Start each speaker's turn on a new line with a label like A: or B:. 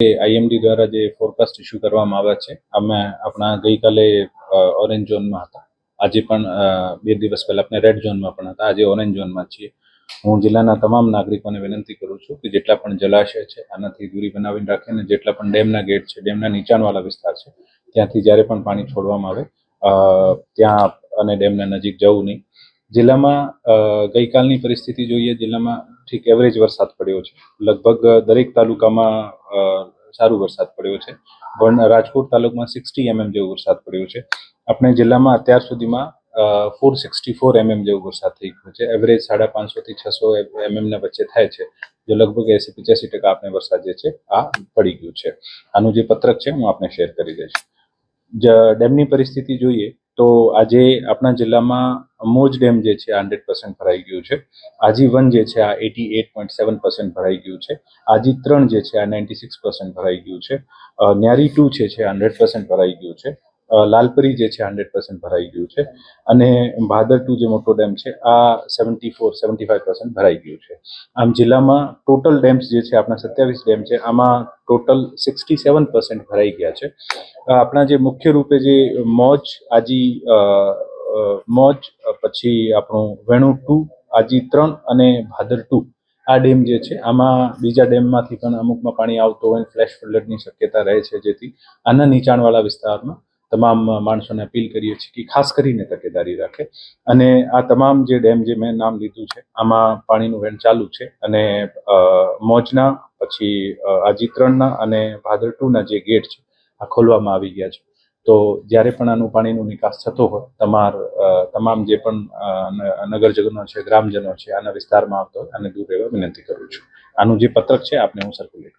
A: IMD દ્વારા જે forecast issue કરવામાં આવ્યા છે, અમે આપણા ગઈકાલે ઓરેન્જ ઝોનમાં હતા, આજે પણ 2 દિવસ પહેલા આપણે રેડ ઝોનમાં પણ હતા, આજે ઓરેન્જ ઝોનમાં છીએ. હું જિલ્લાના તમામ નાગરિકોને વિનંતી કરું છું કે જેટલા પણ જલાશય છે આનાથી દૂરી બનાવીને રાખીને જેટલા પણ ડેમના ગેટ છે, ડેમના નીચાણવાળા વિસ્તાર છે, ત્યાંથી જ્યારે પણ પાણી છોડવામાં આવે ત્યાં અને ડેમના નજીક જવું નહીં. જિલ્લામાં ગઈકાલની પરિસ્થિતિ જોઈએ, જિલ્લામાં ઠીક એવરેજ વરસાદ પડ્યો છે. લગભગ દરેક તાલુકામાં સારું વરસાદ પડ્યો છે. રાજકોટ તાલુકામાં 60 mm જેવો વરસાદ પડ્યો છે. આપણે જિલ્લામાં અત્યાર સુધીમાં 464 mm જેવો વરસાદ થઈ ગયો છે. એવરેજ 550 થી 600 mm ના વચ્ચે થાય છે, જો લગભગ 80-85% આપણે વરસાદ જે છે આ પડી ગયું છે. આનું જે પત્રક છે હું આપને શેર કરી દઈશ. ડેમની પરિસ્થિતિ જોઈએ તો આજે આપણા જિલ્લામાં મોજ ડેમ જે છે 100% ભરાઈ ગયું છે. આજી 1 જે છે આ 88.7% ભરાઈ ગયું છે. આજી 3 જે છે આ 96% ભરાઈ ગયું છે. ન્યારી 2 છે 100% ભરાઈ ગયું છે. લાલપરી જે છે 100% ભરાઈ ગયું છે. અને ભાદર 2 જે મોટો ડેમ છે આ 74-75% ભરાઈ ગયું છે. આમ જિલ્લામાં ટોટલ ડેમ્સ જે છે આપણા 27 ડેમ છે, આમાં ટોટલ 67% ભરાઈ ગયા છે. આપણા જે મુખ્ય રૂપે જે મોજ, આજી મોજ, પછી આપણું વેણુ 2, આજી 3 અને ભાદર 2 આ ડેમ જે છે આમાં બીજા ડેમમાંથી પણ અમુકમાં પાણી આવતો હોય, ફ્લેશ ફ્લડની શક્યતા રહે છે, જેથી આના નીચાણવાળા વિસ્તારમાં તમામ માણસોને અપીલ કરીએ છીએ કે ખાસ કરીને તકેદારી રાખે. અને આ તમામ જે ડેમ જે મેં નામ લીધું છે આમાં પાણીનું વહેણ ચાલુ છે. અને મોજના, પછી આજી 3ના અને ભાદર 2ના જે ગેટ છે આ ખોલવામાં આવી ગયા છે. તો જ્યારે પણ આનું પાણીનો નિકાસ થતો હોય, તમામ જે પણ નગરજનો છે, ગ્રામજનો છે, આના વિસ્તારમાં આવતો હોય આને દૂર રહેવા વિનંતી કરું છું. આનું જે પત્રક છે આપને હું સર્ક્યુલેટ